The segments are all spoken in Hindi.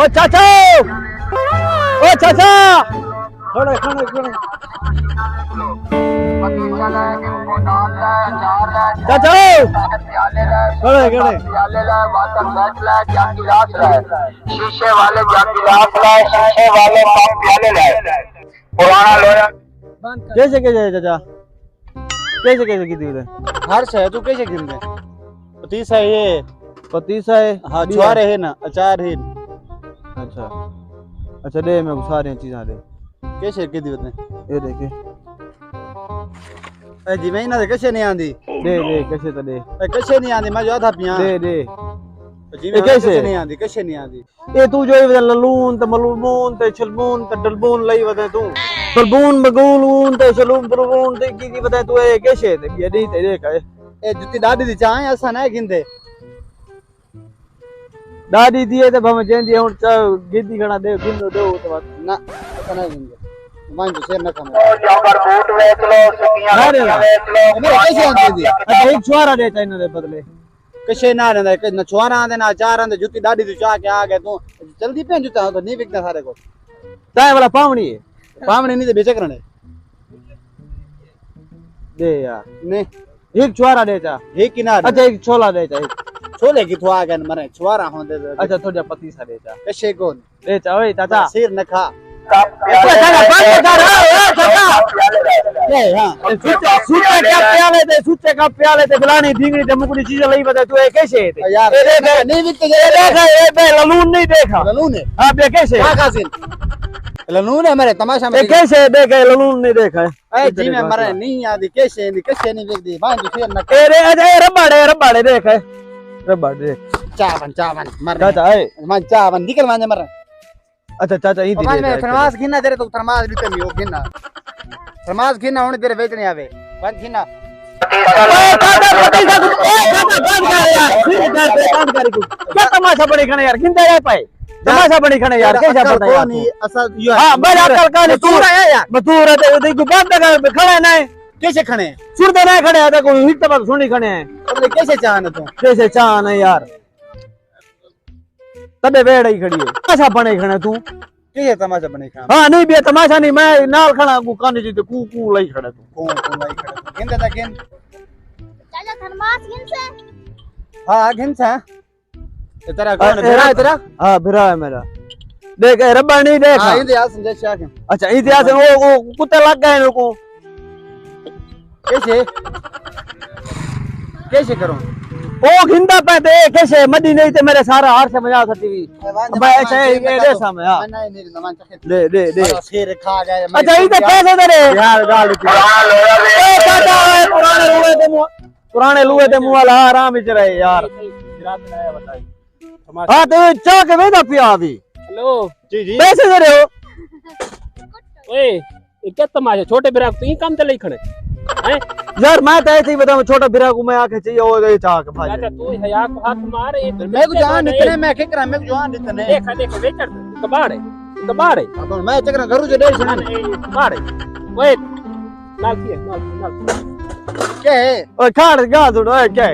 ओ चाचा, ओ चाचा, खड़े खड़े खड़े चाचा, खड़े खड़े शीशे वाले गिलास लाए, शीशे वाले पानी प्याले लाए, पुराना लोया। कैसे कैसे चाचा, कैसे कैसे की दी हर शहर तू कैसे गिनते पतीसा है ये पतीसा है। हाँ छुआरे है ना अचार है अच्छा अच्छा दे मैं सारी चीज़ें दे कैसे की दी बताए ये देखे ए जी मैं ना कैसे नहीं आंदी दे दे कैसे तो दे कैसे नहीं आंदी मैं जो था पिया दे दे जी ये मैं कैसे? कैसे नहीं आंदी कैसे नहीं आंदी ये तू जो ये ललून ते मलून ते छलबून ते डलबून लई बता तू बलबून बगूलून ते छलून बलबून ते की बता तू ये कैसे ते ये नहीं ते देख ए जुती दादी दी चाहे ऐसा ना गिनते दादी दिए ते भम जेंदी हुन गिद्दी खणा दे गिनो दो तो ना ऐसा ना गिनते मान जो शेर ना खाना यहाँ पर बूट बेच लो, सुतियाँ बेच लो। मेरे कैसे आंदी दी अच्छा एक छुआरा देता इन्हां दे बदले कैसे ना रहंदा कि न छुआरा आंदे ना अचार आंदे जुती दादी दी चाह के आ गए तू जल्दी पे जुता तो नहीं बिकता सारे को ताए वाला पावनी है पामने नहीं दे बेचे करने दे यार नहीं एक छुआरा देता हे किनारे अच्छा एक छोला देता एक छोले की थुआ गन मरे छुआरा होंदे अच्छा थोड़ा पतीसा देता कैसे कौन देता ओए चाचा सिर न खा सूचे का प्याले थे बिलानी ढींगरी ते मुकड़ी चीजें लई बता तू कैसे थे यार नहीं बिकते ये बे ललून नहीं देखा ललून है हां बे कैसे क्या कासिन ललून है मेरे तमाशा में ये कैसे देखे ललून नहीं देखा ए जी में मरे नहीं आदि कैसे नहीं बिकती बांध सिर न ए रबाड़े देखे रबाड़ देख चावन मर चाचा ए मन चावन निकल माने मर अच्छा चाचा ई मैं दे थर्मास गिना तेरे तो थर्मास भी कमी हो गिना थर्मास गिना होने तेरे बेचने आवे बंद गिना क्या तमाशा बड़ी खने यार गिनते रह पाए तमाशा बड़ी खने यार कैसा पता यार नहीं असल हां बड़ा अकल का नहीं तू रहा यार बतूर है तो देखो बात लगा खड़ा नहीं कैसे खने सुरते नहीं खड़े है कोई हिट बात सुनी खड़े हैं तुमने कैसे चाहने तू कैसे चाहना है यार तबे बेड़ ही खड़ी है तमाशा बने खड़े तू कैसे तमाशा बने खा हां नहीं बे तमाशा नहीं मैं नाल खड़ा को कान जी तो कू कू लई खड़े तू कौन लाई खड़े गिन दे गिन चाचा थर्मास गिन से हां गिन सा तेरा कौन है तेरा हां बिरा है मेरा देख रब्बा नहीं देख हां इतिहास समझ क्या के अच्छा इतिहास वो कुत्ते लग गए को कैसे कैसे करूं ओ घिंदा पे दे कैसे मदी नहीं ते मेरे सारा हार से मजा सकती हुई भाई ऐसे ये दे सामने हां नहीं मेरी जमान चखे दे शेर खा गए अच्छा ये तो कैसे दे रे यार गाल ए चाचा पुराने लुए ते मुंह वाला आराम विच रहे यार हां तो चाह के वेदा पिया भी हेलो जी जी पैसे दे रहे हो ओए ये क्या तमाशा छोटे बिराक तो ये काम ते लई खड़े हैं यार मैं तो ऐसे ही बताऊं छोटा बिरा को मैं आके चाहिए वो ये चाह के भाई चाचा तू हया को हाथ मार ये मैं को जान इतने मैं के करा मैं को जान इतने देख वेचर कबाड़ है अब मैं चक्र घरू जो डेढ़ सुन कबाड़ है ओए नाल क्या है ओए खाड़ गा दो क्या है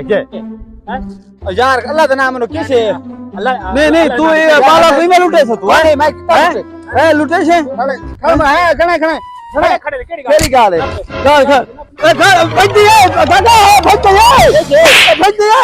यार अल्लाह का नाम नो कैसे अल्लाह नहीं तू ये बाला कोई में लुटे तू अरे मैं ए लुटे से खड़ा है खड़ा खड़े केड़ी केड़ी गाल है गाल भज दिए दादा भज दिए